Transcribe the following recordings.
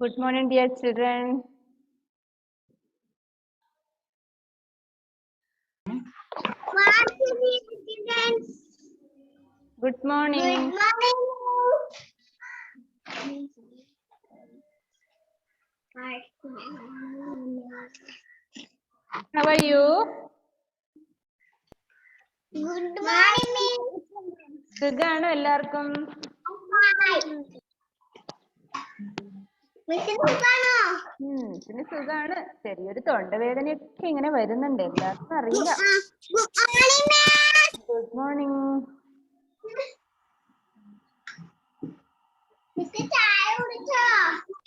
Good morning, dear children. Good morning. How are you? Good morning. സുഖാണോ എല്ലാവർക്കും? പിന്നെ സുഖാണ്. ചെറിയൊരു തൊണ്ടവേദനയൊക്കെ ഇങ്ങനെ വരുന്നുണ്ട്. എല്ലാവർക്കും അറിയില്ല. Good morning.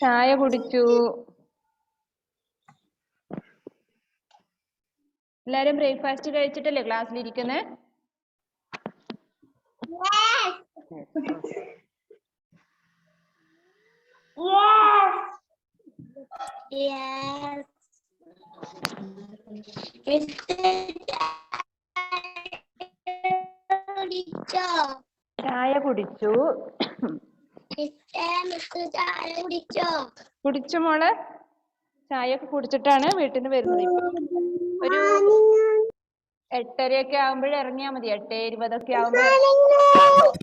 ചായ കുടിച്ചു. എല്ലാരും ബ്രേക്ക്ഫാസ്റ്റ് കഴിച്ചിട്ടല്ലേ ക്ലാസ്സിലിരിക്കുന്നത്? ചായ കുടിച്ചു. കുടിച്ചു മോള്. ചായയൊക്കെ കുടിച്ചിട്ടാണ് വീട്ടിൽ നിന്ന് വരുന്നത്. ഒരു 8:30 ആകുമ്പോഴേ ഇറങ്ങിയാൽ മതി. 8:20 ആകുമ്പോൾ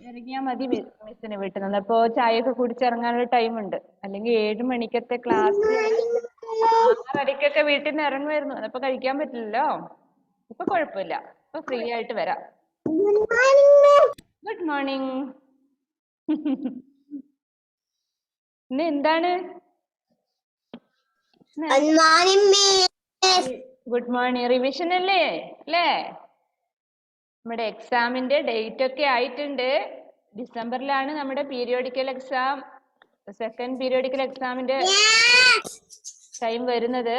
ഇറങ്ങിയാൽ മതി മിസ്സിന് വീട്ടിൽ നിന്ന്. അപ്പോ ചായയൊക്കെ കുടിച്ചിറങ്ങാനുള്ള ടൈം ഉണ്ട്. അല്ലെങ്കിൽ 7 മണിക്കത്തെ ക്ലാസ് 6:30 വീട്ടിൽ നിന്ന് ഇറങ്ങുമായിരുന്നു. അപ്പൊ കഴിക്കാൻ പറ്റില്ലല്ലോ. ഇപ്പൊ കുഴപ്പമില്ല. ഇപ്പൊ ഫ്രീ ആയിട്ട് വരാം. Good morning. ഇന്ന് എന്താണ്? Good morning. റിവിഷൻ അല്ലേ? നമ്മുടെ എക്സാമിന്റെ ഡേറ്റ് ഒക്കെ ആയിട്ടുണ്ട്. ഡിസംബറിലാണ് നമ്മുടെ പീരിയോഡിക്കൽ എക്സാം, സെക്കൻഡ് പീരിയോഡിക്കൽ എക്സാമിന്റെ ടൈം വരുന്നത്.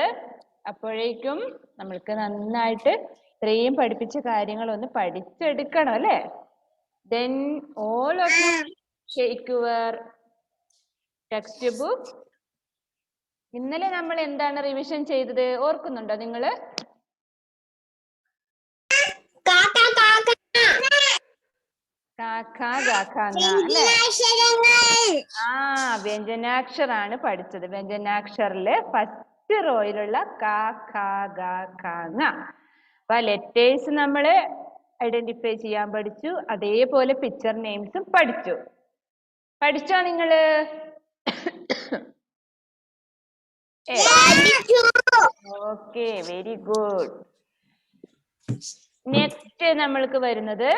അപ്പോഴേക്കും നമ്മൾക്ക് നന്നായിട്ട് ഇത്രയും പഠിപ്പിച്ച കാര്യങ്ങളൊന്ന് പഠിച്ചെടുക്കണം അല്ലേ? Then all of you take your textbook. ഇന്നലെ നമ്മൾ എന്താണ് റിവിഷൻ ചെയ്തത് ഓർക്കുന്നുണ്ടോ നിങ്ങള്? കാക്ക ഗാക്കാങ്ങ അല്ലേ? വ്യഞ്ജനാക്ഷരാണ് പഠിച്ചത്. വ്യഞ്ജനാക്ഷറില് ഫസ്റ്റ് റോയിലുള്ള കാക്ക. അപ്പൊ ലെറ്റേഴ്സ് നമ്മള് ഐഡന്റിഫൈ ചെയ്യാൻ പഠിച്ചു. അതേപോലെ പിക്ചർ നെയിംസും പഠിച്ചോ നിങ്ങള്? Okay, very good. നെക്സ്റ്റ് നമ്മൾക്ക് വരുന്നത്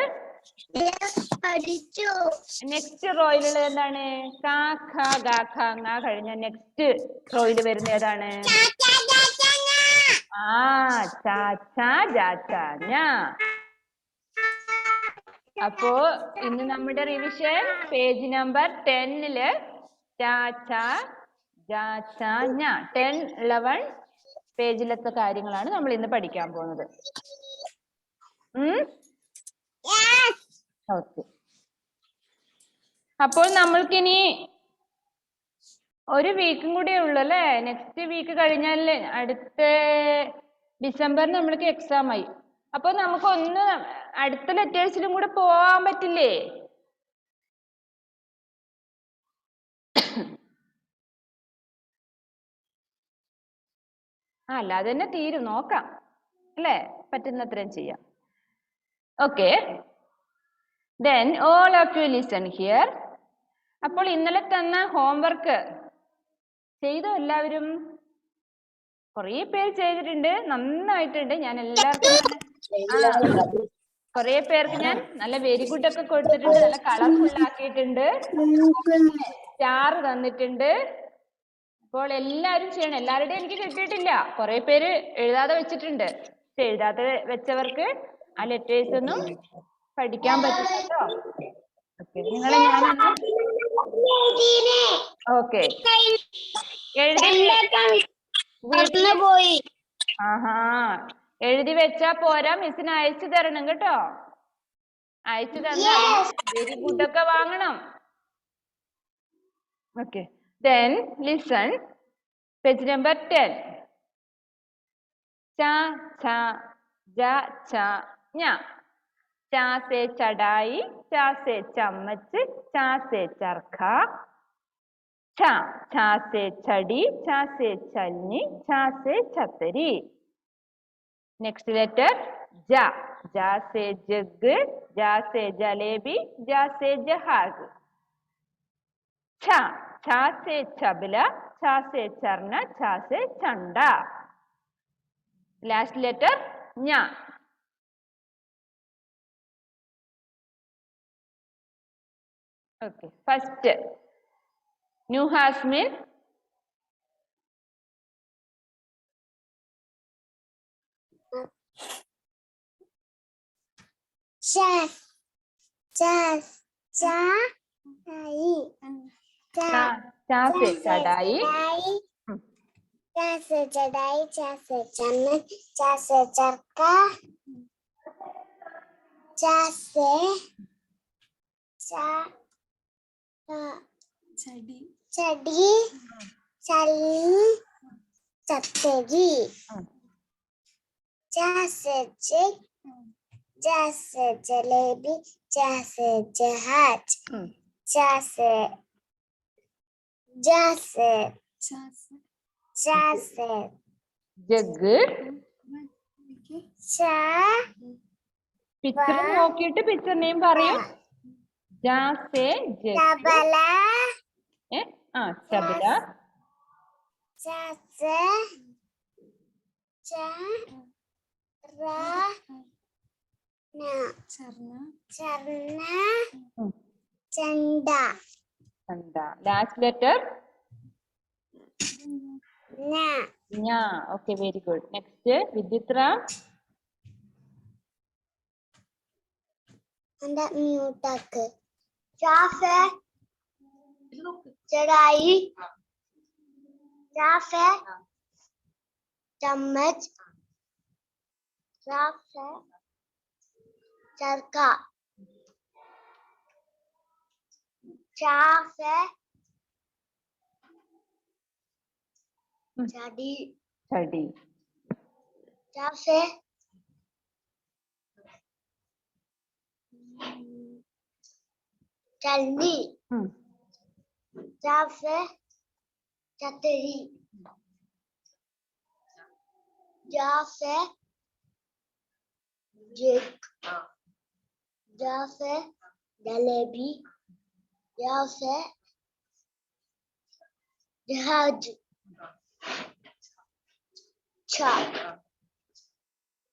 നെക്സ്റ്റ് റോയിലുള്ള എന്താണ്? കാക്ക ഗാക്കാങ്ങ കഴിഞ്ഞ നെക്സ്റ്റ് റോയിൽ വരുന്ന ഏതാണ്? ചാച്ച ജാച്ചാഞ്ഞ. അപ്പോ ഇന്ന് നമ്മുടെ റിവിഷൻ പേജ് നമ്പർ 10 ചാച്ച ജാച്ചാഞ്ഞ 10, 11 പേജിലത്തെ കാര്യങ്ങളാണ് നമ്മൾ ഇന്ന് പഠിക്കാൻ പോകുന്നത്. ഓക്കെ. അപ്പോൾ നമ്മൾക്കിനി ഒരു വീക്കും കൂടെ ഉള്ളു അല്ലേ? നെക്സ്റ്റ് വീക്ക് കഴിഞ്ഞാൽ അടുത്ത ഡിസംബറിൽ നമ്മൾക്ക് എക്സാം ആയി. അപ്പൊ നമുക്കൊന്ന് അടുത്ത ലെറ്റേഴ്സിലും കൂടെ പോവാൻ പറ്റില്ലേ? അല്ലാതെ തന്നെ തീരും. നോക്കാം അല്ലേ? പറ്റുന്നത്രയും ചെയ്യാം. Okay, then all of you listen here. അപ്പോൾ ഇന്നലെ തന്ന ഹോംവർക്ക് ചെയ്തോ എല്ലാവരും? കുറേ പേര് ചെയ്തിട്ടുണ്ട്, നന്നായിട്ടുണ്ട്. ഞാൻ എല്ലാവർക്കും കുറേ പേർക്ക് ഞാൻ നല്ല വെരി ഗുഡ് ഒക്കെ കൊടുത്തിട്ടുണ്ട്. നല്ല കളർഫുൾ ആക്കിയിട്ടുണ്ട്. സ്റ്റാർ തന്നിട്ടുണ്ട്. അപ്പോൾ എല്ലാവരും ചെയ്യണം. എല്ലാവരുടെയും എനിക്ക് കിട്ടിയിട്ടില്ല. കുറേ പേര് എഴുതാതെ വെച്ചിട്ടുണ്ട്. പക്ഷെ എഴുതാതെ വെച്ചവർക്ക് ആ ലെറ്റേഴ്സ് ഒന്നും പഠിക്കാൻ പറ്റില്ല കേട്ടോ. നിങ്ങളെ ഞാനൊന്ന് ഓക്കെ എഴുതി വെച്ചാ പോരാ, മിസ്സിന് അയച്ചു തരണം കേട്ടോ. അയച്ചു തന്ന വെരി ഗുഡ് ഒക്കെ വാങ്ങണം. Okay, then listen, page number 10. cha cha ja cha nya. चा से चढ़ाई, चा से चम्मच, चा से चरखा, ഛ ഛ से छड़ी ഛ से छलनी ഛ से छतरी नेक्स्ट लेटर जा जा से जग जा से जलेबी जा से जहाज छ छ से छबला छ से चरना छ से चंडा लास्ट लेटर ञ okay first new Hasmin Chas. Chas. Cha. Cha. चा से चढ़ाई चा से चढ़ाई चा से चम्मच चा से चरखा चा से चढ़ी चलनी चतरी चा से चिक चा से जलेबी चा से जहाज चा से जग चा पिक्चर നോക്കിയിട്ട് പിക്ചർ നെയിം പറയൂ जा से जग चबला चबला चा से चरना चंडा चंडा लास्ट लेटर ना ञ ओके वेरी गुड नेक्स्ट विद्युत्रा अंडा म्यूटक चा से चढ़ाई चा से चम्मच चा से चरखा चा से छड़ी छड़ी चा से चलनी चा से छतरी जा से जग जा से जलेबी जा से जहाज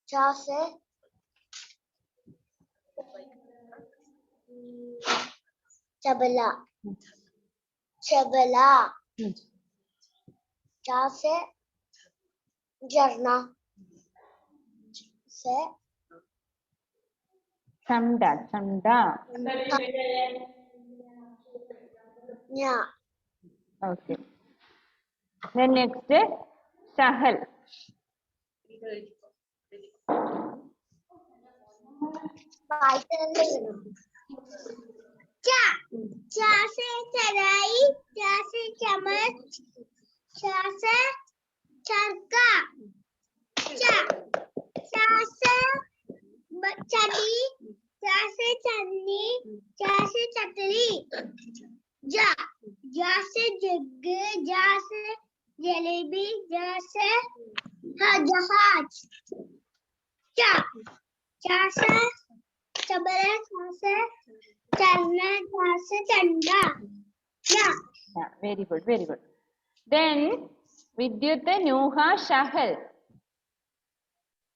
चा से चबला चा से झरना से चंडा चंडा ञ ओके then next सहल चा से चढ़ाई चा से चम्मच चा से चरखा चा से छड़ी चा से चलनी चा से छतरी जा से जग जा से जलेबी जा से जहाज चा से चबला चा से चरना चा से Chanda very good then Vidyut Nuha Shahal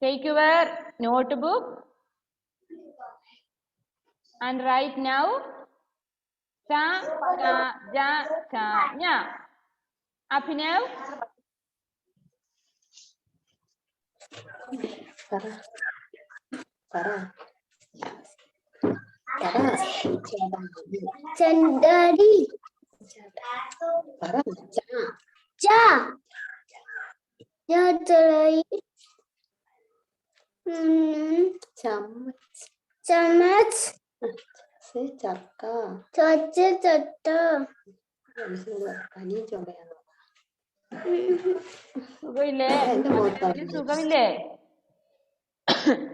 take your notebook and write now cha cha ja cha nya Abhinav Chandri चा चढ़ाई चम्मच से चरखा चट्टा സുഖമില്ലേ സുഖമില്ലേ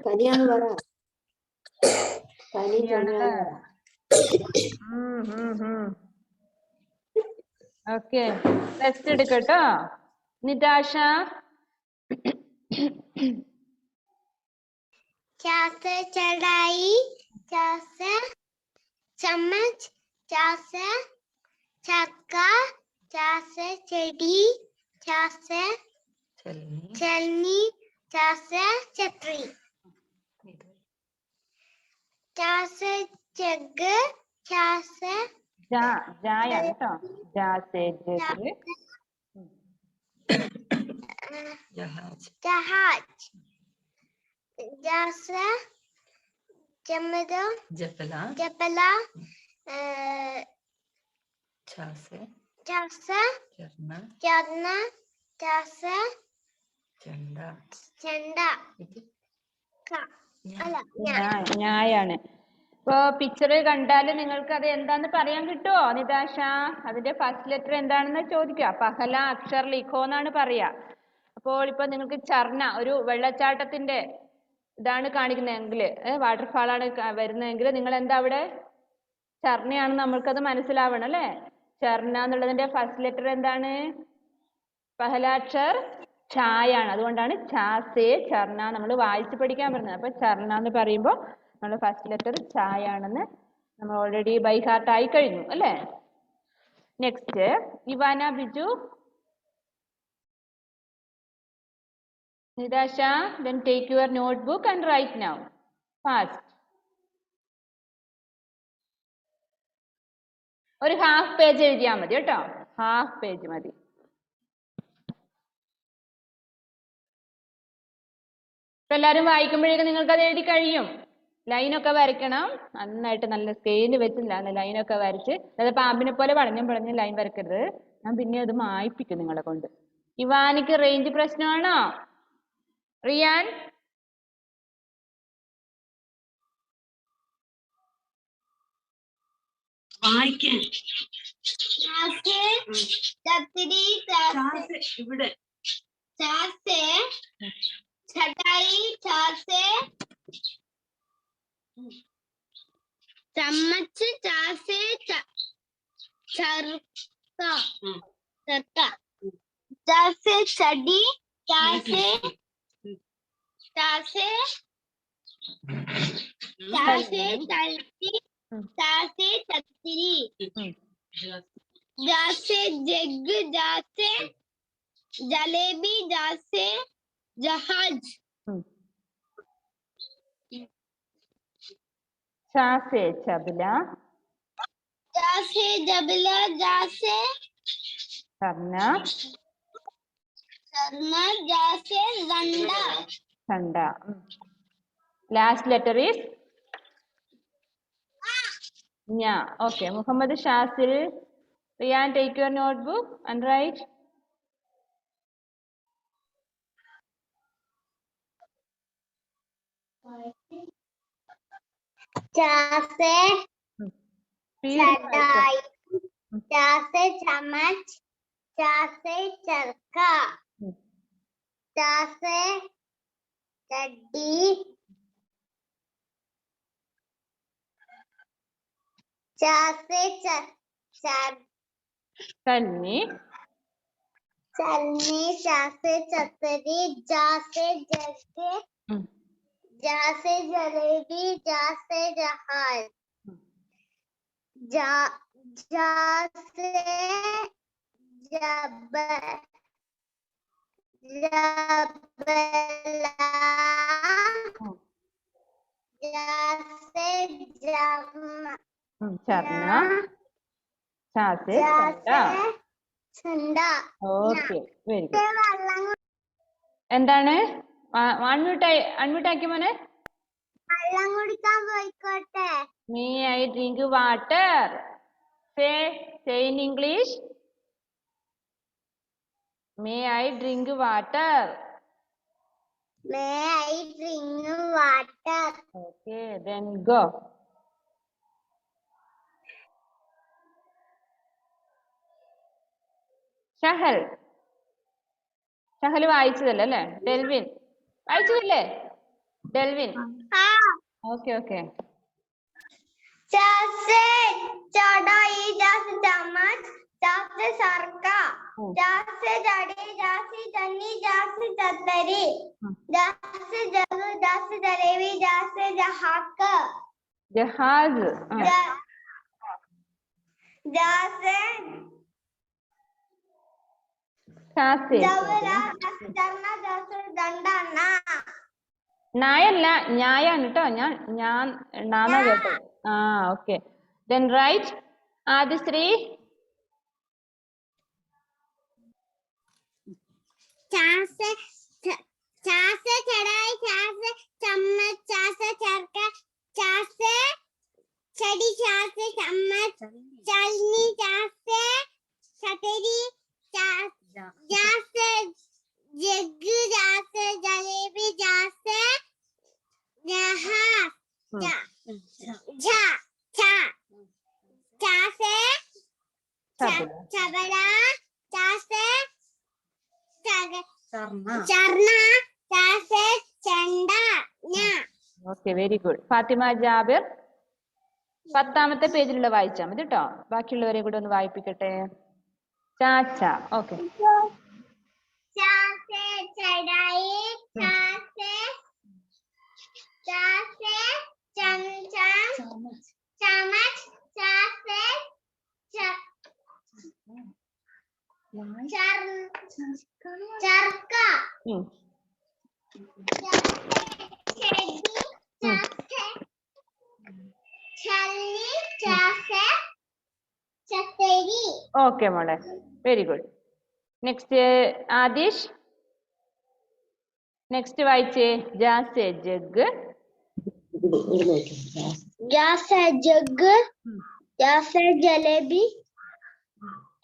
പനിയാന്ന് പറ പനി ചുമയാന്ന് പറ ഓക്കെ, റെസ്റ്റ് എടുക്കട്ടോ. നിതാഷ. चासे चढ़ाई, चासे चम्मच, चासे चक्का, चासे चेड़ी, चासे चलनी, चासे छतरी, चासे जग, चासे ജായാണ് കേട്ടോ. ജാസേ ജഗ്. जहाज, जैसे जपला, जैसे चरना, जैसे चंदा, ഞായാണ്. ഇപ്പൊ പിക്ചർ കണ്ടാൽ നിങ്ങൾക്ക് അത് എന്താന്ന് പറയാൻ കിട്ടുമോ നിതാഷ? അതിന്റെ ഫസ്റ്റ് ലെറ്റർ എന്താണെന്ന് ചോദിക്കുക. പഹല അക്ഷർ ലിഖോ എന്നാണ് പറയാ. അപ്പോൾ ഇപ്പൊ നിങ്ങൾക്ക് ചർണ, ഒരു വെള്ളച്ചാട്ടത്തിന്റെ ഇതാണ് കാണിക്കുന്നതെങ്കിൽ, വാട്ടർഫാൾ ആണ് വരുന്നതെങ്കിൽ നിങ്ങൾ എന്താ അവിടെ ചർണയാണെന്ന് നമ്മൾക്കത് മനസ്സിലാവണം അല്ലേ? ചർണ എന്നുള്ളതിന്റെ ഫസ്റ്റ് ലെറ്റർ എന്താണ്? പഹലാക്ഷർ ഛായാണ്. അതുകൊണ്ടാണ് ഛാസേ ചർണ നമ്മൾ വായിച്ച് പഠിക്കാൻ പറഞ്ഞത്. അപ്പൊ ചർണ എന്ന് പറയുമ്പോൾ നമ്മൾ ഫസ്റ്റ് ലെറ്റർ ഛായാണെന്ന് നമ്മൾ ഓൾറെഡി ബൈ ഹാർട്ട് ആയി കഴിഞ്ഞു അല്ലേ? Next Ivana Biju. Nidasha, then take your notebook and write now. Fast. ഒരു ഹാഫ് പേജ് എഴുതിയാൽ മതി കേട്ടോ. ഹാഫ് പേജ് മതി. ഇപ്പൊ എല്ലാവരും വായിക്കുമ്പോഴേക്കും നിങ്ങൾക്ക് അത് എഴുതി കഴിയും. ലൈനൊക്കെ വരയ്ക്കണം. നന്നായിട്ട് നല്ല സ്കെയിൽ വെച്ച് ലൈനൊക്കെ വരച്ച്, അതായത് പാമ്പിനെ പോലെ വളഞ്ഞ് ലൈൻ വരക്കരുത്. ഞാൻ പിന്നെ അത് മായ്പിക്കും നിങ്ങളെ കൊണ്ട്. ഇവാനിക്ക് റേഞ്ച് പ്രശ്നമാണോ? റിയാൻ? ഇവിടെ चम्मच, चासे चरका, चासे चडी, चासे तलती, चासे छतरी, जासे जग, जासे जलेबी, जासे जहाज, ചാസേ ചബല, जासे जबला, जासे ചർണ, जासे गंडा, ചണ്ട. Last letter is nya. Okay, Muhammad Shazil. Riyan, take your notebook and write. चासे चटाई, चासे चम्मच, चासे चरखा, चासे चड्डी, चासे Kalni, चलनी, चासे छतरी, जासे जगे, जासे जलेबी, जासे जहाज, जासे जबला, जासे ചർണ, ചാസേ ചണ്ട. ചണ്ട. Okay, very good. എന്താണ്? അൺമ്യൂട്ട് ആക്കി മോനെ. വെള്ളം കുടിക്കാൻ പോയിക്കോട്ടെ. May I drink water? Say in English. May I drink water? May I drink water? Okay, then go. Shahal. Shahal വായിച്ചതല്ലേ അല്ലേ? ഡെൽവിൻ വായിച്ചതല്ലേ? ഡെൽവിൻ. Okay okay. चासे चढ़ाई, चासे चम्मच, जा से सरका, जा से जड़ी, जा से जन्नी, जा से चतरी, जा से जग, जा से जलेबी, जा से जहाक, ജഹാസ്. जा से ഖാസെ. जबला, जा से जरना, जा से डंडा ना. നായല്ല ഞായാണ് കേട്ടോ. ഞാൻ നാന്നാ കേട്ടോ. ആ ഓക്കെ. Then right Adishree. चा से कढ़ाई, चा से चम्मच, चा से चरखा, चा से छड़ी, चा से चम्मच, चालनी, चा से छतरी, जा से जग, जा से जलेबी, जा से जहाज, जा चा से चबला, चा से चरना, चा से चंडा न्या. Okay, very good. Fathima Jabir 10ാമത്തെ പേജിലുള്ള വായിച്ചാൽ മതി കേട്ടോ. ബാക്കിയുള്ളവരെ കൂടെ ഒന്ന് വായിപ്പിക്കട്ടെ. ചാച്ച. ഓക്കെ. चा से चढ़ाई, चा से चमचा, चम्मच, चा से चरका, छलनी, चा से छतरी. ഓക്കെ മോളെ, very good. Next Adish. Next വായിച്ചേ. ജാസെ ജഗ്. जा से जग, जा से जलेबी,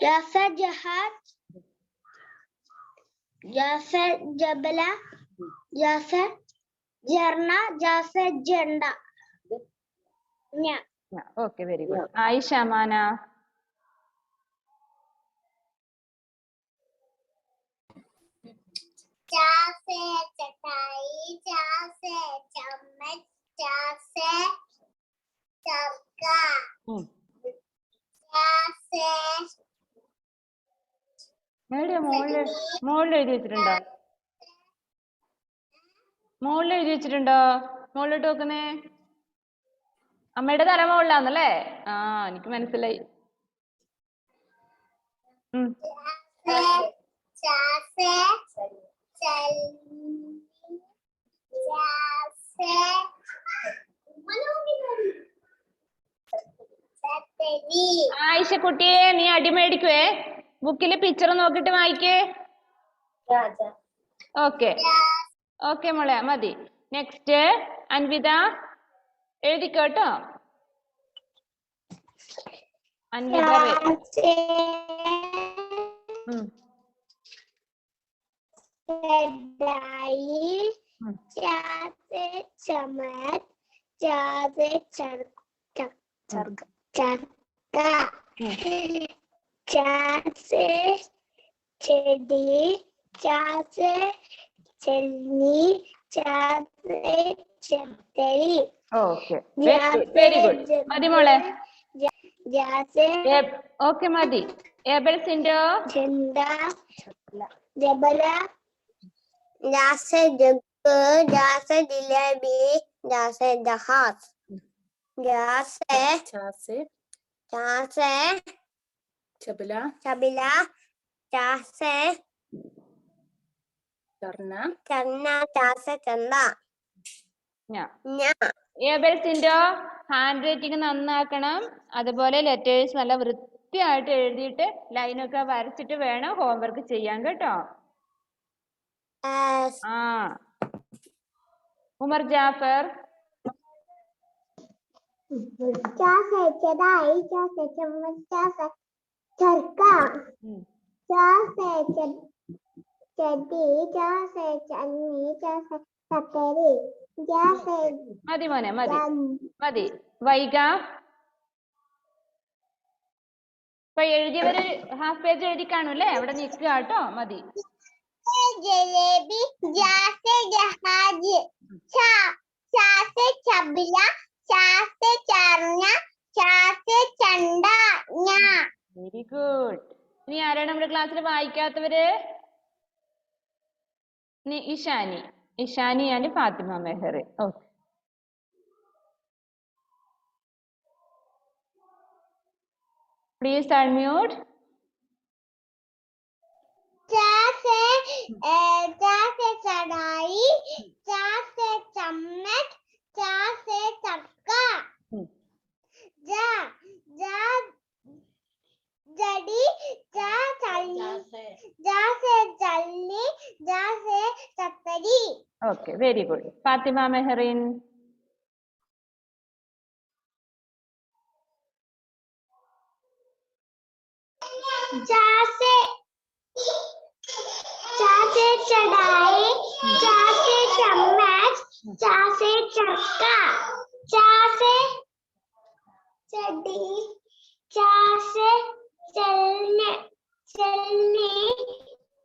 जा से जहाज, जा से जबला, जा से झरना, जा से झंडा. Okay, very good. ആയിഷ മാന. चा से चटाई, चा से चम्मच, चा से चरखा, चा से എവിടെയാ മോളിൽ എഴുതി വെച്ചിട്ടുണ്ടോ? മോളിലോട്ട് നോക്കുന്നേ. അമ്മയുടെ തല മുകളിലാന്നല്ലേ? ആ, എനിക്ക് മനസ്സിലായി. चा से चलनी, चा से छतरी. ആയിഷ കുട്ടിയെ, നീ അടിമേടിക്കുവേ. ബുക്കില് പിക്ചർ നോക്കിട്ട് വായിക്കേ. ഓക്കെ ഓക്കെ മോളെ, മതി. നെക്സ്റ്റ് അൻവിത എഴുതിക്കോട്ടോ. അൻവിത. कढ़ाई, चा से चम्मच, चा से चरखा, चा से छड़ी, चा से छलनी, चा से छतरी. Okay, very good. മതി മോളെ. जा से ഓക്കെ, മതി. ഏബൽസിന്റെ झंडा, जबला, जा से जग, जा से जलेबी, जा से जहाज, जा से चबला, जा से चरना, जा से चंदा. ഏബൽസിന്റെ ഹാൻഡ് റൈറ്റിംഗ് നന്നാക്കണം. അതുപോലെ ലെറ്റേഴ്സ് നല്ല വൃത്തിയായിട്ട് എഴുതിയിട്ട് ലൈനൊക്കെ വരച്ചിട്ട് വേണം ഹോംവർക്ക് ചെയ്യാൻ കേട്ടോ. ആ, ഉമർ ജാഫർ. चा से चढ़ाई, चा से चम्मच, चा से चरखा, चा से चड्डी, चा से चलनी, चा से छतरी, जा से മതി മോനെ, മതി. വൈക. ഇപ്പൊ എഴുതിയവര് ഹാഫ് പേജ് എഴുതി കാണൂല്ലേ? അവിടെ നിൽക്കുക കേട്ടോ. മതി. जलेबी, जा से जहाज, चा से छबला, चा से चरना, चा से चंडा न्या. Very good. ഇനി ആരാണ് നമ്മുടെ ക്ലാസ്സിൽ വായിക്കാത്തവര്? Ishani, Ishani and Fathima Mehar. Okay. Please unmute. चा से कढ़ाई, चा से चम्मच, चा से चक्का, जा जा जड़ी, जा छलनी, जा से जलनी, जा से चक्करी. Okay, very good. Fatima Meherin. चा से चढ़ाई, चा से चम्मच, चा से चक्का, चा से चड्डी, चा से चलने,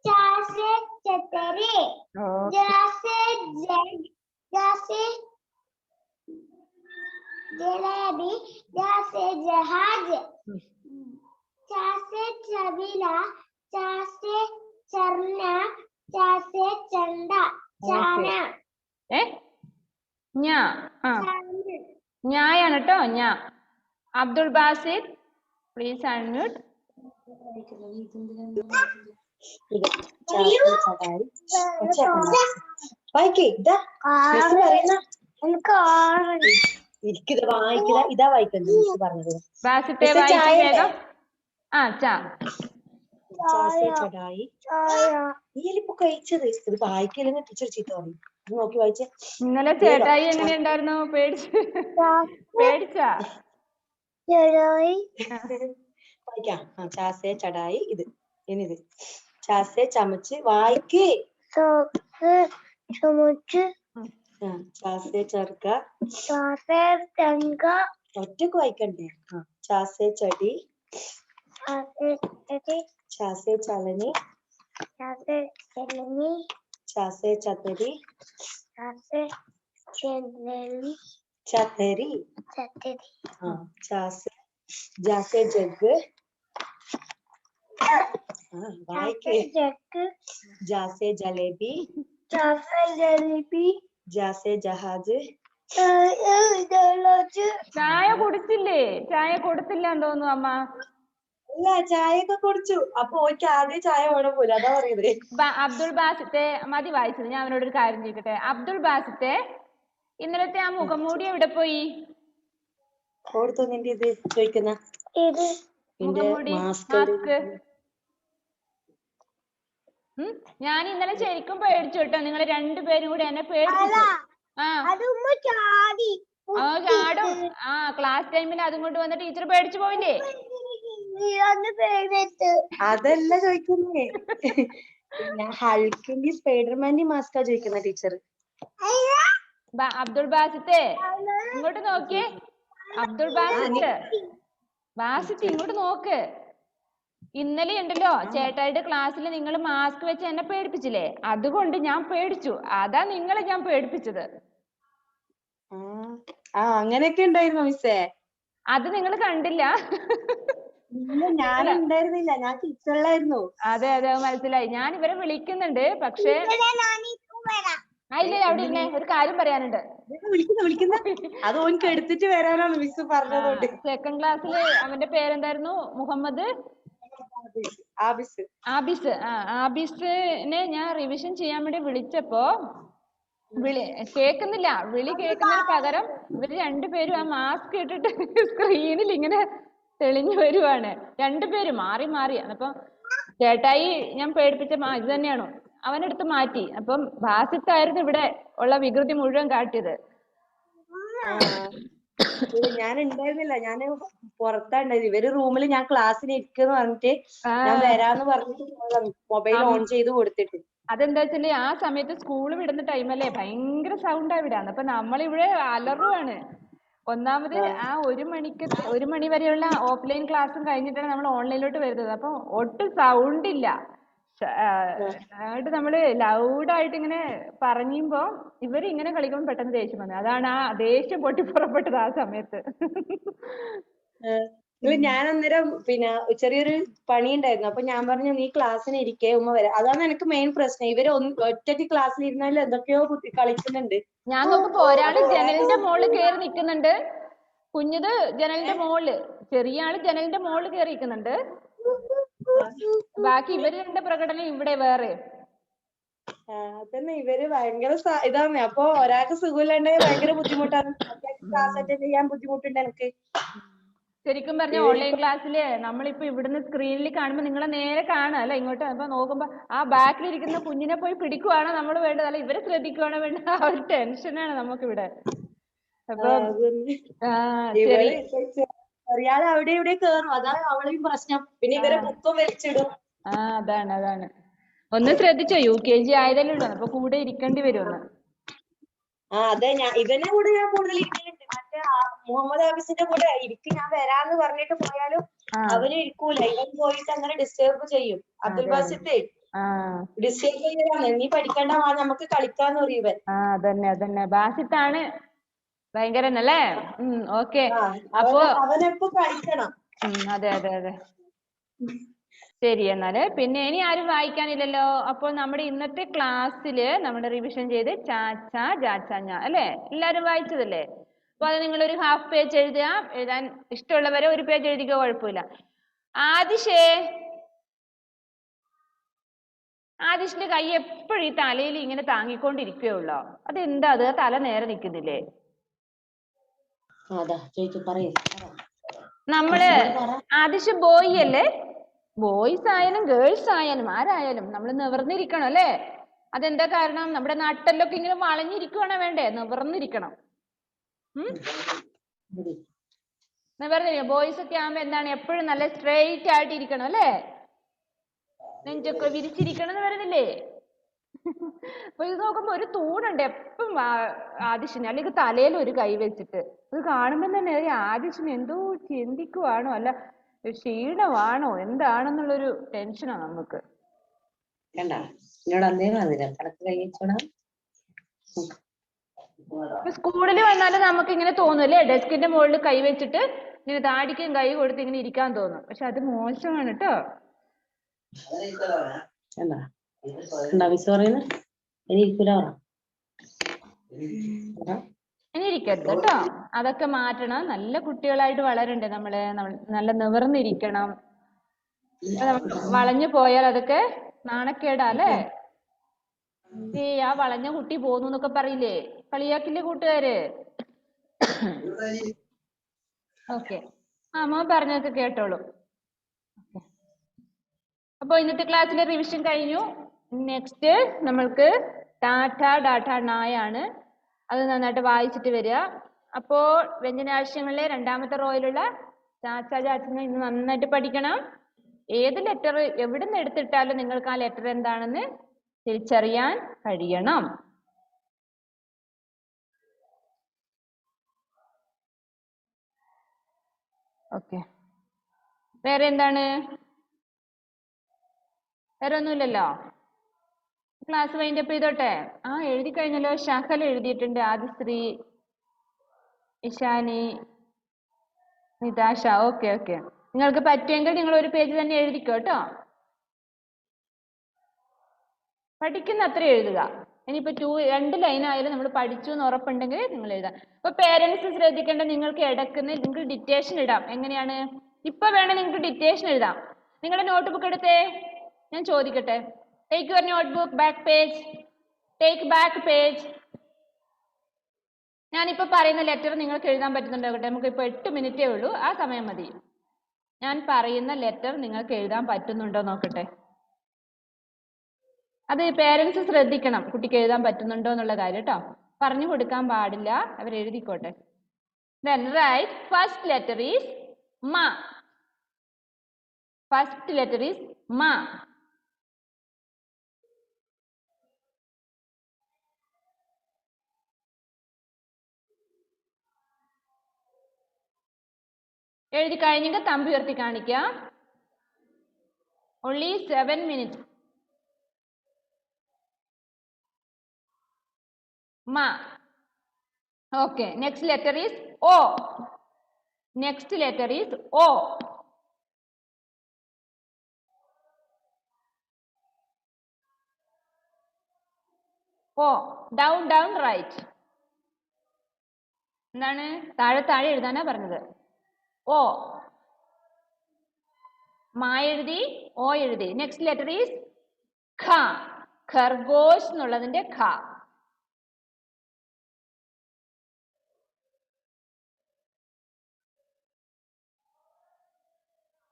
चा से चतरे, जा से जलेबी, जा से जहाज, चा से चबीला, चा से चरना, चा से चंदा, चाना. ഞാ ഞായാണ് കേട്ടോ. ഞാ. Abdul Basir, please unmute. ഇതാ വായിക്കുന്നത് പറഞ്ഞത്. ബാസിത്തെ വായിക്കാൻ വേഗം. ആ ചാ ചടായി നീലിപ്പോ കഴിച്ചത് ഇത് വായിക്കലെന്ന് ടീച്ചർ ചീത്ത പറഞ്ഞു. നോക്കി വായിച്ചേ. ഇന്നലെ ചേട്ടായി എങ്ങനെ ഉണ്ടായിരുന്നു? പേടിച്ചാ? വായിക്കാം. ചാസേ ചടായി. ഇത് ഇനിത് ചാസേ ചമച്ച് വായിക്ക്. ചാസേ ചർക്ക, ഒറ്റക്ക് വായിക്കണ്ടേ? ചാസേ ചടി, ചാസേ ചലനി, ചാസേ ചതരി, ചതരി, ചാസേ ജാസേ ജഗ്, വായിക്ക്. ജാസേ ജലേബി, ജാസേ ജഹാജ്. ചായ കുടിച്ചില്ലേ? ചായ കൊടുത്തില്ലാന്ന് തോന്നുന്നു അമ്മ. അല്ല, ചായയൊക്കെ കുടിച്ചു. അപ്പൊ ഓയ്ക്ക് ആദ്യം ചായ വേണം പോലെ, അതാ പറയുന്നത്. അബ്ദുൾ ബാസിത്തെ മതി വായിച്ചത്. ഞാൻ അവനോടൊരു കാര്യം ചോദിക്കട്ടെ. അബ്ദുൾ ബാസിത്തെ ഇന്നലത്തെ ആ മുഖംമൂടി എവിടെ പോയി? കൊടുത്തു നിന്റെ ഇത് ചോദിക്കുന്ന മുഖംമൂടി, മാസ്ക്. ഞാൻ ഇന്നലെ ശരിക്കും പേടിച്ചു കേട്ടോ. നിങ്ങൾ രണ്ടുപേരും കൂടി എന്നെ പേടിപ്പിച്ചു. ചാടും. ക്ലാസ് ടൈമിൽ അതും കൊണ്ട് വന്ന ടീച്ചർ പേടിച്ചു പോയില്ലേ? അതല്ല ചോദിക്കുന്നേ. ഹൾക്കിന്റെ സ്പൈഡർമാന്റെ മാസ്കാ ചോദിക്കുന്ന ടീച്ചർ. അബ്ദുൾ ബാസിത്തെ ഇങ്ങോട്ട് നോക്കിയേ. അബ്ദുൾ ബാസിത്ത് ഇങ്ങോട്ട് നോക്ക്. ഇന്നലെ ഉണ്ടല്ലോ ചേട്ടായിയുടെ ക്ലാസ്സിൽ നിങ്ങൾ മാസ്ക് വെച്ച് എന്നെ പേടിപ്പിച്ചില്ലേ? അതുകൊണ്ട് ഞാൻ പേടിച്ചു. അതാ നിങ്ങളെ ഞാൻ പേടിപ്പിച്ചത്. അങ്ങനെയൊക്കെ ഉണ്ടായിരുന്നു മിസ്സേ. അത് നിങ്ങൾ കണ്ടില്ല. ഞാൻ ഉണ്ടായിരുന്നില്ല, ഞാൻ ടീച്ചറിലായിരുന്നു. അതെ അതെ, മനസ്സിലായി. ഞാൻ ഇവരെ വിളിക്കുന്നുണ്ട്, പക്ഷേ ഇല്ലേ അവിടെ ഇരുന്നേ, ഒരു കാര്യം പറയാനുണ്ട്. വിളിക്കുന്ന അത് ഓൻക്ക് എടുത്തിട്ട് വരാനാണ് മിസ് പറഞ്ഞതുകൊണ്ട്. സെക്കൻഡ് ക്ലാസ്സിൽ അവന്റെ പേരെന്തായിരുന്നു? മുഹമ്മദ് ആബിസ്. ആബിസിനെ ഞാൻ റിവിഷൻ ചെയ്യാൻ വേണ്ടി വിളിച്ചപ്പോ കേൾക്കുന്നില്ല. വിളി കേൾക്കുന്നതിന് പകരം ഇവര് രണ്ടുപേരും ആ മാസ്ക് ഇട്ടിട്ട് സ്ക്രീനിൽ ഇങ്ങനെ തെളിഞ്ഞു വരുവാണ്. രണ്ടുപേരും മാറി മാറി. അപ്പൊ ചേട്ടായി ഞാൻ പേടിപ്പിച്ച ഇത് തന്നെയാണോ? അവനെടുത്ത് മാറ്റി. അപ്പം ബാസിത്തായിരുന്നു ഇവിടെ ഉള്ള വികൃതി മുഴുവൻ കാട്ടിയത്. ഞാൻ ഉണ്ടായിരുന്നില്ല, ഞാൻ പുറത്താണ്ടായത്. ഇവര് റൂമിൽ ഞാൻ ക്ലാസ്സിന് ഇരിക്കുന്നു പറഞ്ഞിട്ട് ഞാൻ വരാന്ന് പറഞ്ഞിട്ട് മൊബൈൽ ഓൺ ചെയ്ത് കൊടുത്തിട്ട്. അതെന്താ വെച്ചാല് ആ സമയത്ത് സ്കൂൾ വിടുന്ന ടൈമല്ലേ, ഭയങ്കര സൗണ്ടാ വിടാന്ന്. അപ്പൊ നമ്മളിവിടെ അലറുവാണ്. ഒന്നാമത് ആ 1 മണി വരെയുള്ള ഓഫ്ലൈൻ ക്ലാസ്സും കഴിഞ്ഞിട്ടാണ് നമ്മൾ ഓൺലൈനിലോട്ട് വരുന്നത്. അപ്പൊ ഒട്ടും സൗണ്ട് ഇല്ല. എന്നിട്ട് നമ്മള് ലൗഡായിട്ട് ഇങ്ങനെ പറയുമ്പോ ഇവര് ഇങ്ങനെ കളിക്കുമ്പോൾ പെട്ടെന്ന് ദേഷ്യം വന്നത്. അതാണ് ആ ദേഷ്യം പൊട്ടിപ്പുറപ്പെട്ടത് ആ സമയത്ത്. ഞാൻ അന്നേരം പിന്നെ ചെറിയൊരു പണി ഉണ്ടായിരുന്നു. അപ്പൊ ഞാൻ പറഞ്ഞു നീ ക്ലാസ്സിന് ഇരിക്കേ ഉമ്മ വരാം. അതാണ് എനിക്ക് മെയിൻ പ്രശ്നം. ഇവര് ഒറ്റയ്ക്ക് ക്ലാസ്സിൽ ഇരുന്നാലും എന്തൊക്കെയോ കളിക്കുന്നുണ്ട്. ഞാൻ നോക്കുമ്പോ ഒരാള് ജനലിന്റെ മുകളിൽ കയറി നിൽക്കുന്നുണ്ട്. കുഞ്ഞത് ജനലിന്റെ മുകളില്, ചെറിയ ആള് ജനലിന്റെ മുകളിൽ കയറി നിൽക്കുന്നുണ്ട്. ബാക്കി ഇവരുടെ പ്രകടനം ഇവിടെ വേറെ. അതന്നെ ഇവര് ഭയങ്കര ഇതാണ്. അപ്പൊ ഒരാൾക്ക് സുഖമില്ലാണ്ടായി ഭയങ്കര ബുദ്ധിമുട്ടാണ്. ക്ലാസ് അറ്റൻഡ് ചെയ്യാൻ ബുദ്ധിമുട്ടുണ്ട് എനിക്ക്. ശരിക്കും പറഞ്ഞ ഓൺലൈൻ ക്ലാസ്സില് നമ്മളിപ്പോ ഇവിടുന്ന് സ്ക്രീനിൽ കാണുമ്പോ നിങ്ങളെ നേരെ കാണാം അല്ലെ, ഇങ്ങോട്ട് അപ്പൊ നോക്കുമ്പോ ആ ബാക്കിലിരിക്കുന്ന കുഞ്ഞിനെ പോയി പിടിക്കുവാണോ നമ്മൾ വേണ്ടത്, അല്ല ഇവരെ ശ്രദ്ധിക്കുവാണോ വേണ്ടത്, ആ ഒരു ടെൻഷനാണ് നമുക്കിവിടെ. അപ്പൊ ഇവള് ചെറിയാള് അവിടെ ഇവിടെ കേറും, അതാണ് അവളെയും പ്രശ്നം. പിന്നെ ഇവരെ ബുക്കും വലിച്ചിടും. അതാണ്. ഒന്ന് ശ്രദ്ധിച്ചോ, UKG ആയതല്ലേ ഉള്ളൂ, അപ്പൊ കൂടെ ഇരിക്കേണ്ടി വരും ഒന്ന്. അതെ, ഇവന്റെ കൂടെ ഞാൻ കൂടുതൽ ഇരിക്കലുണ്ട്. മറ്റേ മുഹമ്മദ് ഹാഫിസിന്റെ കൂടെ ഇരിക്കും. ഞാൻ വരാന്ന് പറഞ്ഞിട്ട് പോയാലും അവന് ഇരിക്കൂല. ഇവൻ പോയിട്ട് അങ്ങനെ ഡിസ്റ്റർബ് ചെയ്യും. അബ്ദുൽ ബാസിത്തെ ഡിസ്റ്റർബ് ചെയ്യലാണ്. നീ പഠിക്കണ്ട, നമുക്ക് കളിക്കാന്ന് പറയും ഇവൻ. അതന്നെ ബാസിത്താണ് ഭയങ്കരനല്ലേ. ഓക്കെ, അപ്പൊ അവനെപ്പോ കളിക്കണം. അതെ. ശരി, എന്നാല് പിന്നെ ഇനി ആരും വായിക്കാനില്ലല്ലോ. അപ്പോൾ നമ്മുടെ ഇന്നത്തെ ക്ലാസ്സില് നമ്മുടെ റിവിഷൻ ചെയ്ത് ചാച്ച ജാച്ച ഞ അല്ലെ, എല്ലാരും വായിച്ചതല്ലേ. അപ്പൊ അത് നിങ്ങളൊരു ഹാഫ് പേജ് എഴുതുക. എഴുതാൻ ഇഷ്ടമുള്ളവരെ ഒരു പേജ് എഴുതിക്കോ, കുഴപ്പമില്ല. ആദിഷിന്റെ കൈ എപ്പോഴും ഈ തലയിൽ ഇങ്ങനെ താങ്ങിക്കൊണ്ടിരിക്കുകയുള്ളോ? അതെന്താ അത്, തല നേരെ നിൽക്കുന്നില്ലേ? നമ്മള് ആദിഷ് ബോയ് അല്ലേ? ബോയ്സ് ആയാലും ഗേൾസ് ആയാലും ആരായാലും നമ്മൾ നിവർന്നിരിക്കണം അല്ലേ? അതെന്താ കാരണം? നമ്മുടെ നട്ടെല്ലൊക്കെ ഇങ്ങനെ വളഞ്ഞിരിക്കുവാണോ വേണ്ടേ? നിവർന്നിരിക്കണം. നിവർന്നിരിക്കണം. ബോയ്സ് ഒക്കെ ആകുമ്പോ എന്താണ്, എപ്പോഴും നല്ല സ്ട്രെയിറ്റ് ആയിട്ട് ഇരിക്കണം അല്ലേ? നെഞ്ചൊക്കെ വിരിച്ചിരിക്കണം എന്ന് പറയുന്നില്ലേ? അപ്പൊ ഇത് നോക്കുമ്പോ ഒരു തൂണുണ്ട് എപ്പം ആദിഷിന്, അല്ലെങ്കിൽ തലയിൽ ഒരു കൈ വെച്ചിട്ട്. ഇത് കാണുമ്പോ തന്നെ ആദിഷിന് എന്തോ ചിന്തിക്കുവാണോ അല്ല ക്ഷീണമാണോ എന്താണെന്നുള്ളൊരു ടെൻഷനാണ് നമുക്ക്. സ്കൂളിൽ വന്നാലും നമുക്ക് ഇങ്ങനെ തോന്നും അല്ലേ, ഡെസ്കിന്റെ മുകളിൽ കൈ വെച്ചിട്ട് ഇങ്ങനെ താടിക്കും കൈ കൊടുത്ത് ഇങ്ങനെ ഇരിക്കാൻ തോന്നും. പക്ഷെ അത് മോശമാണ് കേട്ടോ. ഇനി ഇരിക്കരുത് കേട്ടോ, അതൊക്കെ മാറ്റണം. നല്ല കുട്ടികളായിട്ട് വളരണ്ടേ നമ്മള്, നല്ല നിവർന്നിരിക്കണം. വളഞ്ഞു പോയാൽ അതൊക്കെ നാണക്കേടാ അല്ലേ? ആ വളഞ്ഞ കുട്ടി പോന്നു എന്നൊക്കെ പറയില്ലേ, കളിയാക്കില്ലേ കൂട്ടുകാര്? ഓക്കെ, മോൻ പറഞ്ഞതൊക്കെ കേട്ടോളൂ. അപ്പൊ ഇന്നത്തെ ക്ലാസ്സിലെ റിവിഷൻ കഴിഞ്ഞു. നെക്സ്റ്റ് നമ്മൾക്ക് ടാറ്റ ഡാറ്റ നായാണ്. അത് നന്നായിട്ട് വായിച്ചിട്ട് വരിക. അപ്പോൾ വ്യഞ്ജനാക്ഷരങ്ങളിലെ രണ്ടാമത്തെ റോയിലുള്ള ചാച്ച ചാച്ചനെ ഇന്ന് നന്നായിട്ട് പഠിക്കണം. ഏത് ലെറ്റർ എവിടെ നിന്ന് എടുത്തിട്ടാലും നിങ്ങൾക്ക് ആ ലെറ്റർ എന്താണെന്ന് തിരിച്ചറിയാൻ കഴിയണം. ഓക്കെ, വേറെ എന്താണ്? വേറെ ഒന്നുമില്ലല്ലോ. ക്ലാസ് വൈൻഡപ്പ് ചെയ്തോട്ടെ. എഴുതി കഴിഞ്ഞല്ലോ. ഷഹൽ എഴുതിയിട്ടുണ്ട്, ആദിശ്രീ, ഇഷാനി, നിതാഷ. ഓക്കെ. നിങ്ങൾക്ക് പറ്റുമെങ്കിൽ നിങ്ങൾ ഒരു പേജ് തന്നെ എഴുതിക്കോ കേട്ടോ. പഠിക്കുന്ന അത്ര എഴുതുക. ഇനിയിപ്പോ 2 ലൈൻ ആയാലും നമ്മൾ പഠിച്ചു എന്ന് ഉറപ്പുണ്ടെങ്കിൽ നിങ്ങൾ എഴുതാം. അപ്പൊ പേരൻസ് ശ്രദ്ധിക്കേണ്ട, നിങ്ങൾക്ക് ഇടയ്ക്കുന്ന് നിങ്ങൾക്ക് ഡിറ്റേഷൻ ഇടാം. എങ്ങനെയാണ്? ഇപ്പൊ വേണേ നിങ്ങൾക്ക് ഡിറ്റേഷൻ എഴുതാം. നിങ്ങളുടെ നോട്ട്ബുക്ക് എടുത്തേ, ഞാൻ ചോദിക്കട്ടെ. Take your notebook, back page, take back page. ഞാനിപ്പോ പറയുന്ന ലെറ്റർ നിങ്ങൾക്ക് എഴുതാൻ പറ്റുന്നുണ്ടാകട്ടെ. നമുക്കിപ്പോ 8 മിനിറ്റേ ഉള്ളൂ, ആ സമയം മതി. ഞാൻ പറയുന്ന ലെറ്റർ നിങ്ങൾക്ക് എഴുതാൻ പറ്റുന്നുണ്ടോ നോക്കട്ടെ. അത് പേരൻസ് ശ്രദ്ധിക്കണം, കുട്ടിക്ക് എഴുതാൻ പറ്റുന്നുണ്ടോ എന്നുള്ള കാര്യം കേട്ടോ. പറഞ്ഞു കൊടുക്കാൻ പാടില്ല, അവർ എഴുതിക്കോട്ടെ. Then write first letter is ma. First letter is ma. എഴുതി കഴിഞ്ഞെങ്കിൽ തമ്പി ഉയർത്തി കാണിക്കുക. Only 7 minutes. Ma. Okay, next letter is O. Next letter is O. O. Down, down, right. എന്താണ്? താഴെ താഴെ എഴുതാനാ പറഞ്ഞത്. O. മാ എഴുതി, O എഴുതി. Next letter is Kha. Khargosh എന്നുള്ളതിന്റെ Kha.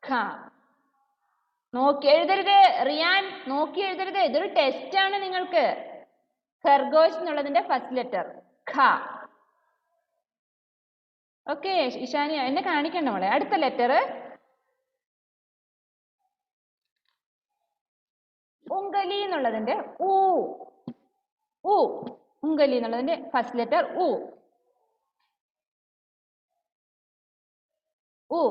Kha. നോക്കി എഴുതരുത് റിയാൻ, നോക്കി എഴുതരുത്. ഇതൊരു ടെസ്റ്റ് ആണ് നിങ്ങൾക്ക്. ഖർഗോഷ് എന്നുള്ളതിന്റെ ഫസ്റ്റ് ലെറ്റർ ഖ. ഓക്കെ ഇഷാനി എന്നെ കാണിക്കണ്ട മോളെ. അടുത്ത ലെറ്റർ ഉങ്കലി എന്നുള്ളതിന്റെ ഉ. ഉ. ഉങ്കലി എന്നുള്ളതിന്റെ ഫസ്റ്റ് ലെറ്റർ ഉ. ഉ.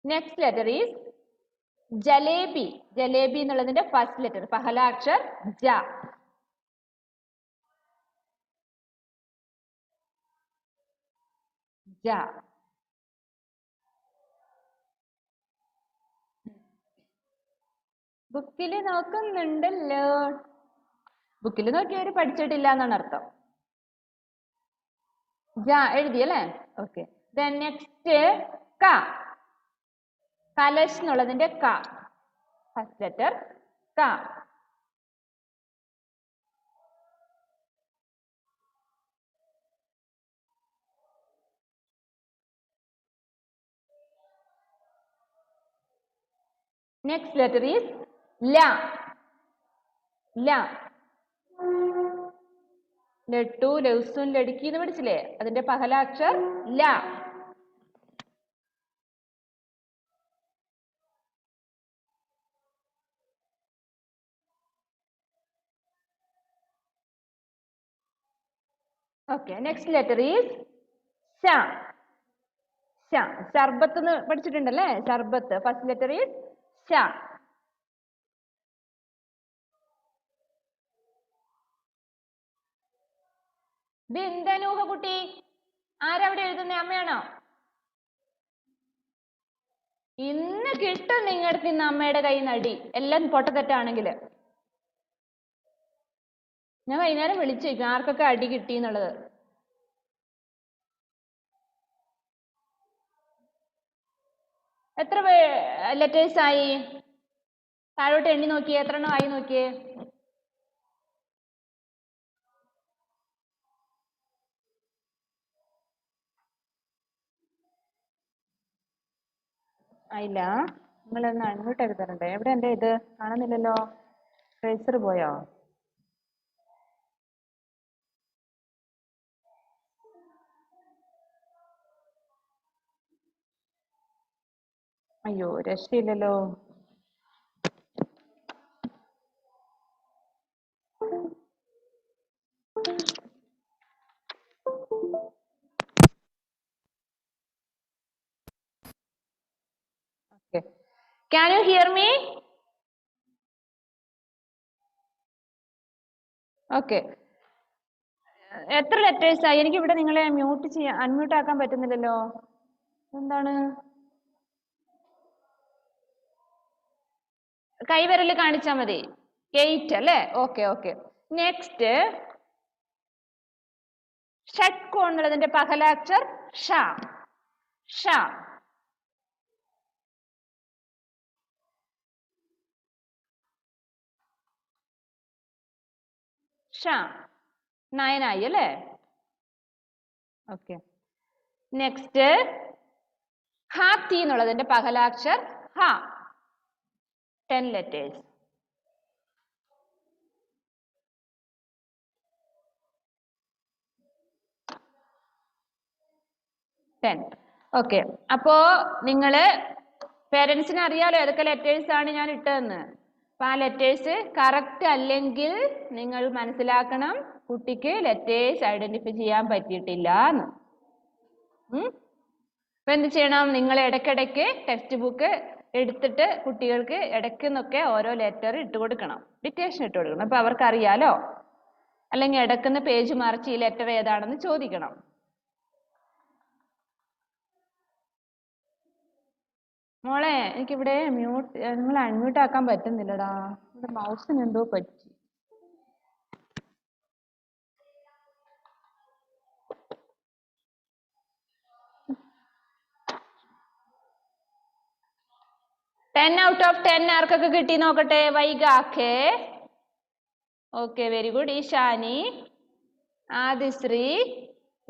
Next letter is jalebi. Jalebi എന്നുള്ളതിന്റെ ഫസ്റ്റ് ലെറ്റർ പഹല അക്ഷർ ജ. ജ. ബുക്കില് നോക്കുന്നുണ്ടല്ലോ. ബുക്കിൽ നോക്കിയവര് പഠിച്ചിട്ടില്ല എന്നാണ് അർത്ഥം. ജ എഴുതി അല്ലേ? ഓക്കെ. ദെൻ നെക്സ്റ്റ് ക. കലശ് എന്നുള്ളതിന്റെ ക ഫസ്റ്റ് ലെറ്റർ ക. നെക്സ്റ്റ് ലെറ്റർ ഈസ് ല. ല. ലട്ടു ലൗസുൻ ലടുക്കി എന്ന് പഠിച്ചില്ലേ? അതിന്റെ പഹല അക്ഷർ ല. ഓക്കെ. നെക്സ്റ്റ് ലെറ്റർ ഈസ് ഷ. ഷ. ഷർബത്ത് എന്ന് പഠിച്ചിട്ടുണ്ടല്ലേ? ഷർബത്ത് ഫസ്റ്റ് ലെറ്റർ ഈസ് ഷ. ഇത് എന്താണ് ഊഹ കുട്ടി? ആരവിടെ എഴുതുന്നേ? അമ്മയാണോ? ഇന്ന് കിട്ടും നിങ്ങളുടെ ഇന്ന് അമ്മയുടെ കയ്യിൽ നിന്ന് അടി. എല്ലാം പൊട്ടത്തെറ്റാണെങ്കിൽ ഞാൻ വൈകുന്നേരം വിളിച്ചേക്കും ആർക്കൊക്കെ അടി കിട്ടി എന്നുള്ളത്. എത്ര ലെറ്റേഴ്സ് ആയി? താഴോട്ട് എണ്ണി നോക്കിയേ. എത്ര എണ്ണം ആയി നോക്കിയേ. ആയില്ല. നിങ്ങളൊന്ന് അൺമ്യൂട്ട് ആക്കി തരണ്ടേ? എവിടെ എൻ്റെ ഇത് കാണുന്നില്ലല്ലോ. ട്രേസർ പോയോ? അയ്യോ രക്ഷയില്ലല്ലോ. Okay. Can you hear me? Okay. എത്ര ലെറ്റേഴ്സ് ആയി? എനിക്ക് ഇവിടെ നിങ്ങളെ മ്യൂട്ട് ചെയ്യാൻ അൺമ്യൂട്ട് ആക്കാൻ പറ്റുന്നില്ലല്ലോ. എന്താണ്? കൈവിരൽ കാണിച്ചാൽ മതി. 8 അല്ലേ? Okay okay. നെക്സ്റ്റ് ഷട്കോ എന്നുള്ളതിന്റെ പഹലാക്ഷർ ഷ. ഷ. ഷ 9 ആയി അല്ലേ? ഓക്കെ. നെക്സ്റ്റ് ഹാത്തി എന്നുള്ളതിന്റെ പഹലാക്ഷർ ഹ. 10 ലെറ്റേഴ്സ്. ഓക്കെ. അപ്പോ നിങ്ങള് പേരൻസിന് അറിയാലോ ഏതൊക്കെ ലെറ്റേഴ്സ് ആണ് ഞാൻ ഇട്ടതെന്ന്. അപ്പൊ ആ ലെറ്റേഴ്സ് കറക്റ്റ് അല്ലെങ്കിൽ നിങ്ങൾ മനസ്സിലാക്കണം കുട്ടിക്ക് ലെറ്റേഴ്സ് ഐഡന്റിഫൈ ചെയ്യാൻ പറ്റിയിട്ടില്ല എന്ന്. അപ്പൊ എന്ത് ചെയ്യണം? നിങ്ങൾ ഇടയ്ക്കിടയ്ക്ക് ടെക്സ്റ്റ് ബുക്ക് എടുത്തിട്ട് കുട്ടികൾക്ക് ഇടയ്ക്കുന്നൊക്കെ ഓരോ ലെറ്റർ ഇട്ട് കൊടുക്കണം, ഡിറ്റേഷൻ ഇട്ട് കൊടുക്കണം. അപ്പൊ അവർക്കറിയാലോ. അല്ലെങ്കിൽ ഇടയ്ക്കുന്ന പേജ് മറിച്ച് ഈ ലെറ്റർ ഏതാണെന്ന് ചോദിക്കണം. മോളെ എനിക്കിവിടെ നിങ്ങൾ അൺമ്യൂട്ട് ആക്കാൻ പറ്റുന്നില്ലടാ. ഇവിടെ മൗസിന് എന്തോ പറ്റി. ടെൻ ഔട്ട് ഓഫ് 10 ആർക്കൊക്കെ കിട്ടി നോക്കട്ടെ? വൈഗാഖേ. Okay, very good. Ishani, Adishree,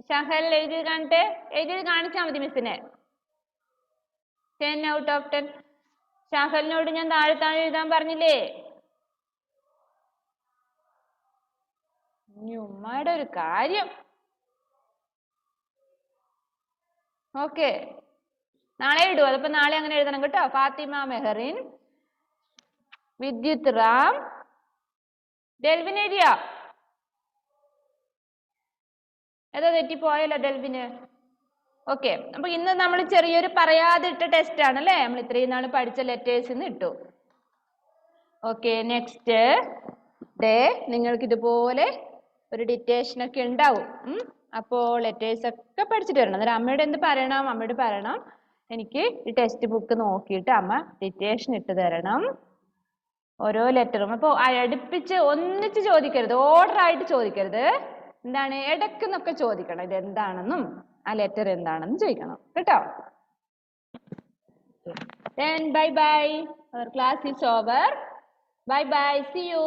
Shahal എഴുതി കാണട്ടെ. എഴുതി കാണിച്ചാൽ മതി മിസ്സിനെ. 10 ഔട്ട് ഓഫ് 10. ഷഹലിനോട് ഞാൻ താഴെ താഴെ എഴുതാൻ പറഞ്ഞില്ലേ? ഇനി ഉമ്മയുടെ ഒരു കാര്യം. ഓക്കെ, നാളെ ഇടും. അതപ്പോ നാളെ അങ്ങനെ എഴുതണം കേട്ടോ. ഫാത്തിമ മെഹറിൻ, വിദ്യുത് റാം, ഡെൽവിൻ എഴുതിയോ? ഏതോ തെറ്റിപ്പോയല്ലോ ഡെൽവിന്. ഓക്കെ, അപ്പൊ ഇന്ന് നമ്മൾ ചെറിയൊരു പറയാതെ ഇട്ട ടെസ്റ്റ് ആണ് അല്ലേ? നമ്മൾ ഇത്രയും നാൾ പഠിച്ച ലെറ്റേഴ്സ് ഇന്ന് ഇട്ടു. ഓക്കെ, നെക്സ്റ്റ് ഡേ നിങ്ങൾക്ക് ഇതുപോലെ ഒരു ഡിറ്റേഷൻ ഒക്കെ ഉണ്ടാവും. അപ്പോൾ ലെറ്റേഴ്സ് ഒക്കെ പഠിച്ചിട്ട് വരണം. അന്നേരം അമ്മയോട് എന്ത് പറയണം? അമ്മയോട് പറയണം, എനിക്ക് ഈ ടെക്സ്റ്റ് ബുക്ക് നോക്കിയിട്ട് അമ്മ ഡിറ്റേഷൻ ഇട്ട് തരണം, ഓരോ ലെറ്ററും. അപ്പോൾ അടുപ്പിച്ച് ഒന്നിച്ച് ചോദിക്കരുത്, ഓർഡർ ആയിട്ട് ചോദിക്കരുത്. എന്താണ്, ഇടയ്ക്കെന്നൊക്കെ ചോദിക്കണം. ഇത് എന്താണെന്നും ആ ലെറ്റർ എന്താണെന്നും ചോദിക്കണം കേട്ടോ. Then bye bye. Our class is over. Bye bye. See you.